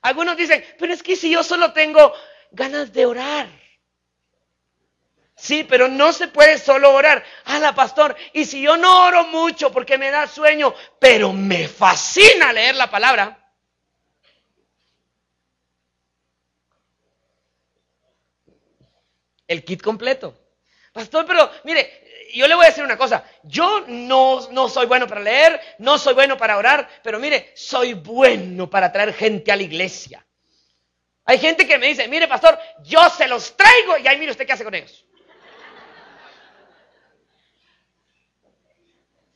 Algunos dicen, pero es que si yo solo tengo ganas de orar. Sí, pero no se puede solo orar. Pastor, y si yo no oro mucho porque me da sueño, pero me fascina leer la palabra. El kit completo. Pastor, pero mire, yo le voy a decir una cosa. Yo no soy bueno para leer, no soy bueno para orar, pero mire, soy bueno para traer gente a la iglesia. Hay gente que me dice, mire, pastor, yo se los traigo y ahí mire usted qué hace con ellos.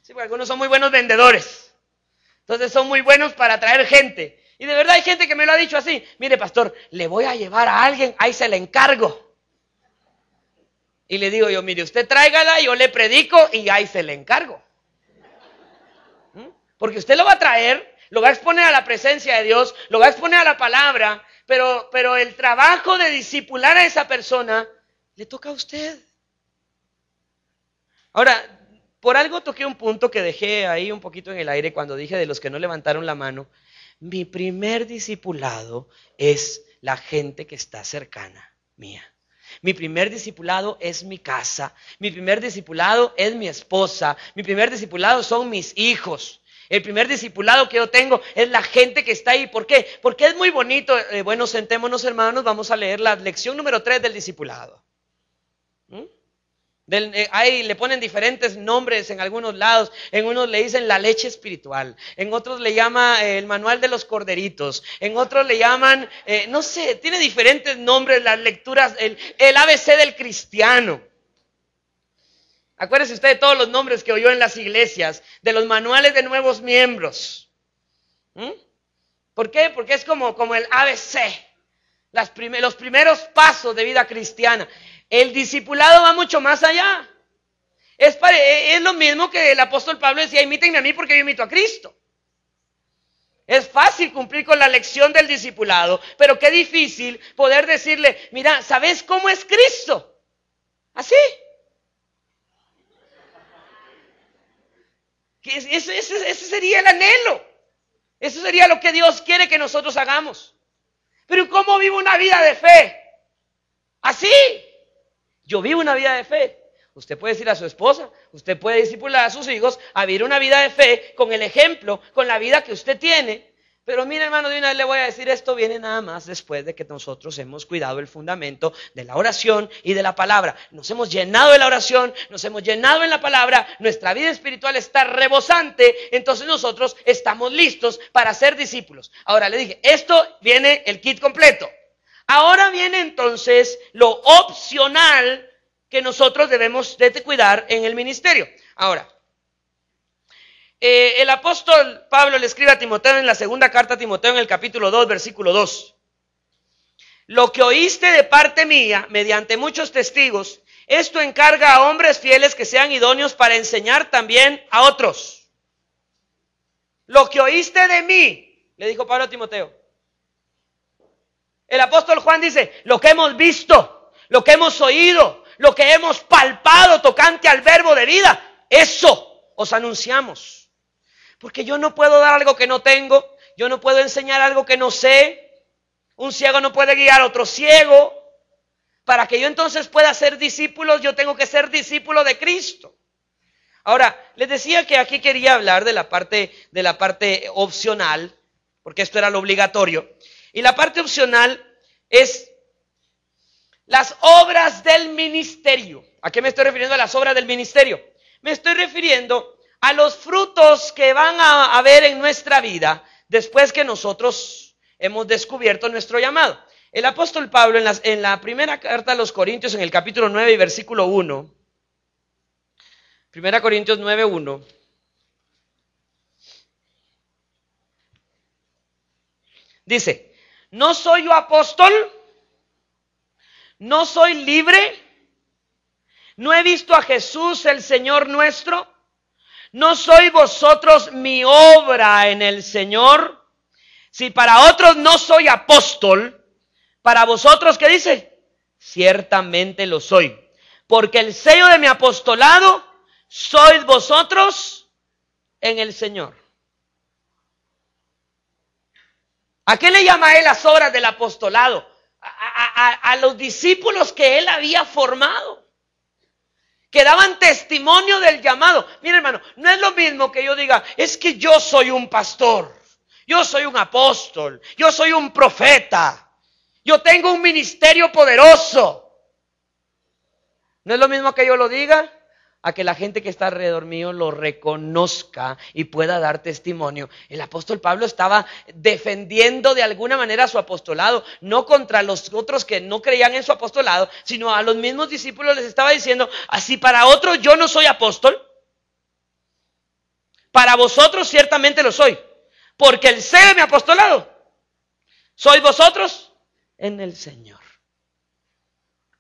Sí, porque algunos son muy buenos vendedores. Entonces son muy buenos para traer gente. Y de verdad hay gente que me lo ha dicho así. Mire, pastor, le voy a llevar a alguien, ahí se le encargo. Y le digo yo, mire, usted tráigala, yo le predico y ahí se le encargo. Porque usted lo va a traer, lo va a exponer a la presencia de Dios, lo va a exponer a la palabra, pero el trabajo de discipular a esa persona le toca a usted. Ahora, por algo toqué un punto que dejé ahí un poquito en el aire cuando dije de los que no levantaron la mano. Mi primer discipulado es la gente que está cercana mía. Mi primer discipulado es mi casa. Mi primer discipulado es mi esposa. Mi primer discipulado son mis hijos. El primer discipulado que yo tengo es la gente que está ahí. ¿Por qué? Porque es muy bonito. Bueno, sentémonos, hermanos, vamos a leer la lección número 3 del discipulado. Ahí le ponen diferentes nombres en algunos lados. En unos le dicen la leche espiritual, en otros le llama el manual de los corderitos, en otros le llaman, no sé, tiene diferentes nombres las lecturas, el ABC del cristiano. Acuérdese usted de todos los nombres que oyó en las iglesias, de los manuales de nuevos miembros. ¿Por qué? Porque es como el ABC, los primeros pasos de vida cristiana. El discipulado va mucho más allá. Es lo mismo que el apóstol Pablo decía, imítenme a mí porque yo imito a Cristo. Es fácil cumplir con la lección del discipulado, pero qué difícil poder decirle, mira, ¿sabes cómo es Cristo? Así. Ese sería el anhelo. Eso sería lo que Dios quiere que nosotros hagamos. Pero ¿cómo vivo una vida de fe? Así. Yo vivo una vida de fe. Usted puede decir a su esposa, usted puede discipular a sus hijos a vivir una vida de fe con el ejemplo, con la vida que usted tiene. Pero mire, hermano, de una vez le voy a decir, esto viene nada más después de que nosotros hemos cuidado el fundamento de la oración y de la palabra. Nos hemos llenado de la oración, nos hemos llenado en la palabra, nuestra vida espiritual está rebosante, entonces nosotros estamos listos para ser discípulos. Ahora le dije, esto viene el kit completo. Ahora viene entonces lo opcional que nosotros debemos de cuidar en el ministerio. Ahora, el apóstol Pablo le escribe a Timoteo en la segunda carta a Timoteo en el capítulo 2, versículo 2. Lo que oíste de parte mía, mediante muchos testigos, esto encarga a hombres fieles que sean idóneos para enseñar también a otros. Lo que oíste de mí, le dijo Pablo a Timoteo. El apóstol Juan dice, lo que hemos visto, lo que hemos oído, lo que hemos palpado tocante al verbo de vida, eso os anunciamos. Porque yo no puedo dar algo que no tengo, yo no puedo enseñar algo que no sé. Un ciego no puede guiar a otro ciego. Para que yo entonces pueda ser discípulo, yo tengo que ser discípulo de Cristo. Ahora, les decía que aquí quería hablar de la parte opcional, porque esto era lo obligatorio. Y la parte opcional es las obras del ministerio. ¿A qué me estoy refiriendo a las obras del ministerio? Me estoy refiriendo a los frutos que van a haber en nuestra vida después que nosotros hemos descubierto nuestro llamado. El apóstol Pablo en la primera carta a los Corintios, en el capítulo 9 y versículo 1, 1 Corintios 9, 1, dice, ¿no soy yo apóstol? ¿No soy libre? ¿No he visto a Jesús el Señor nuestro? ¿No sois vosotros mi obra en el Señor? Si para otros no soy apóstol, para vosotros, ¿qué dice? Ciertamente lo soy. Porque el sello de mi apostolado sois vosotros en el Señor. ¿A qué le llama él las obras del apostolado? A los discípulos que él había formado, que daban testimonio del llamado. Mira, hermano, no es lo mismo que yo diga, es que yo soy un pastor, yo soy un apóstol, yo soy un profeta, yo tengo un ministerio poderoso. No es lo mismo que yo lo diga a que la gente que está alrededor mío lo reconozca y pueda dar testimonio. El apóstol Pablo estaba defendiendo de alguna manera su apostolado, no contra los otros que no creían en su apostolado, sino a los mismos discípulos les estaba diciendo, así para otros yo no soy apóstol, para vosotros ciertamente lo soy, porque el ser de mi apostolado sois vosotros en el Señor.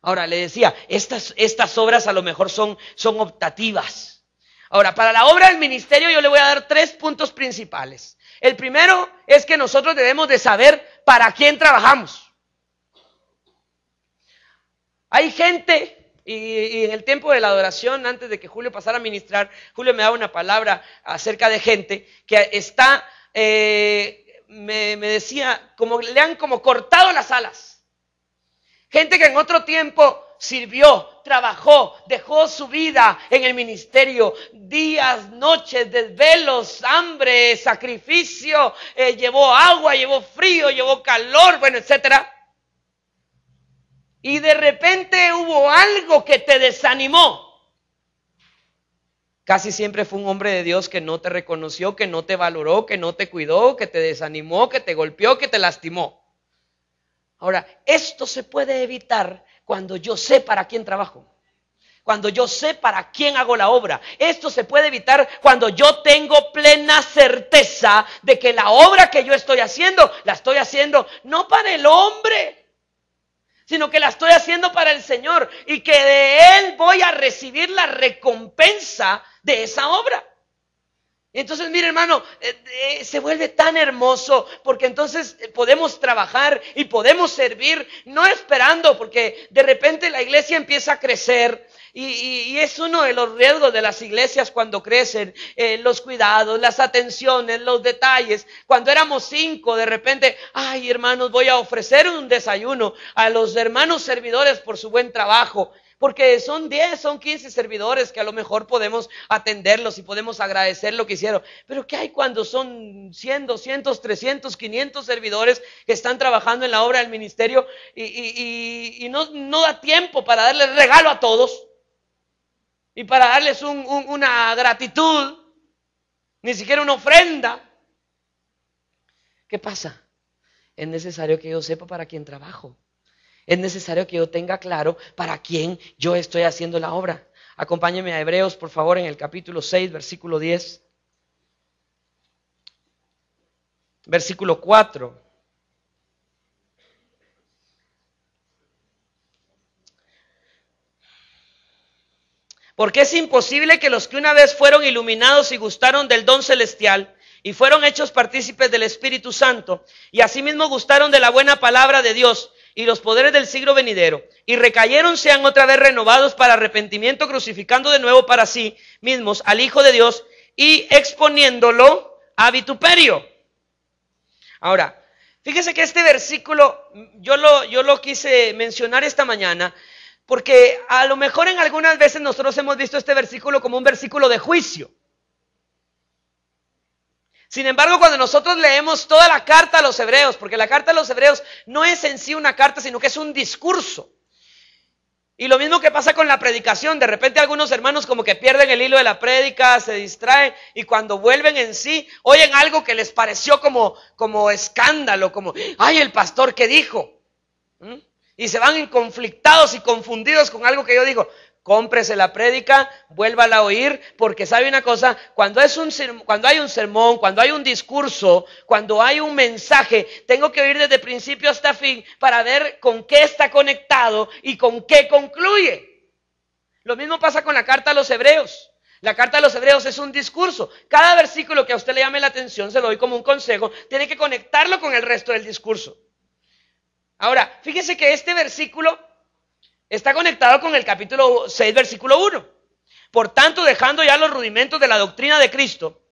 Ahora, le decía, estas obras a lo mejor son optativas. Ahora, para la obra del ministerio yo le voy a dar 3 puntos principales. El primero es que nosotros debemos de saber para quién trabajamos. Hay gente, y en el tiempo de la adoración, antes de que Julio pasara a ministrar, Julio me daba una palabra acerca de gente que está, me decía, le han como cortado las alas. Gente que en otro tiempo sirvió, trabajó, dejó su vida en el ministerio, días, noches, desvelos, hambre, sacrificio, llevó agua, llevó frío, llevó calor, bueno, etcétera. Y de repente hubo algo que te desanimó. Casi siempre fue un hombre de Dios que no te reconoció, que no te valoró, que no te cuidó, que te desanimó, que te golpeó, que te lastimó. Ahora, esto se puede evitar cuando yo sé para quién trabajo, cuando yo sé para quién hago la obra. Esto se puede evitar cuando yo tengo plena certeza de que la obra que yo estoy haciendo, la estoy haciendo no para el hombre, sino que la estoy haciendo para el Señor y que de Él voy a recibir la recompensa de esa obra. Entonces, mire, hermano, se vuelve tan hermoso porque entonces podemos trabajar y podemos servir, no esperando, porque de repente la iglesia empieza a crecer y es uno de los riesgos de las iglesias cuando crecen, los cuidados, las atenciones, los detalles. Cuando éramos 5, de repente, ay, hermanos, voy a ofrecer un desayuno a los hermanos servidores por su buen trabajo. Porque son 10, son 15 servidores que a lo mejor podemos atenderlos y podemos agradecer lo que hicieron. Pero ¿qué hay cuando son 100, 200, 300, 500 servidores que están trabajando en la obra del ministerio y no da tiempo para darles regalo a todos y para darles una gratitud, ni siquiera una ofrenda? ¿Qué pasa? Es necesario que yo sepa para quién trabajo. Es necesario que yo tenga claro para quién yo estoy haciendo la obra. Acompáñenme a Hebreos, por favor, en el capítulo 6, versículo 10. Versículo 4. Porque es imposible que los que una vez fueron iluminados y gustaron del don celestial y fueron hechos partícipes del Espíritu Santo y asimismo gustaron de la buena palabra de Dios y los poderes del siglo venidero, y recayeron, sean otra vez renovados para arrepentimiento, crucificando de nuevo para sí mismos al Hijo de Dios y exponiéndolo a vituperio. Ahora, fíjese que este versículo yo lo quise mencionar esta mañana porque a lo mejor en algunas veces nosotros hemos visto este versículo como un versículo de juicio. Sin embargo, cuando nosotros leemos toda la carta a los hebreos, porque la carta a los hebreos no es en sí una carta, sino que es un discurso. Y lo mismo que pasa con la predicación, de repente algunos hermanos como que pierden el hilo de la prédica, se distraen y cuando vuelven en sí, oyen algo que les pareció como escándalo, como, ay, el pastor, ¿qué dijo? Y se van conflictados y confundidos con algo que yo digo. Cómprese la prédica, vuélvala a oír, porque sabe una cosa, cuando hay un sermón, cuando hay un discurso, cuando hay un mensaje, tengo que oír desde principio hasta fin para ver con qué está conectado y con qué concluye. Lo mismo pasa con la carta a los hebreos. La carta a los hebreos es un discurso. Cada versículo que a usted le llame la atención, se lo doy como un consejo, tiene que conectarlo con el resto del discurso. Ahora, fíjese que este versículo está conectado con el capítulo 6, versículo 1. Por tanto, dejando ya los rudimentos de la doctrina de Cristo,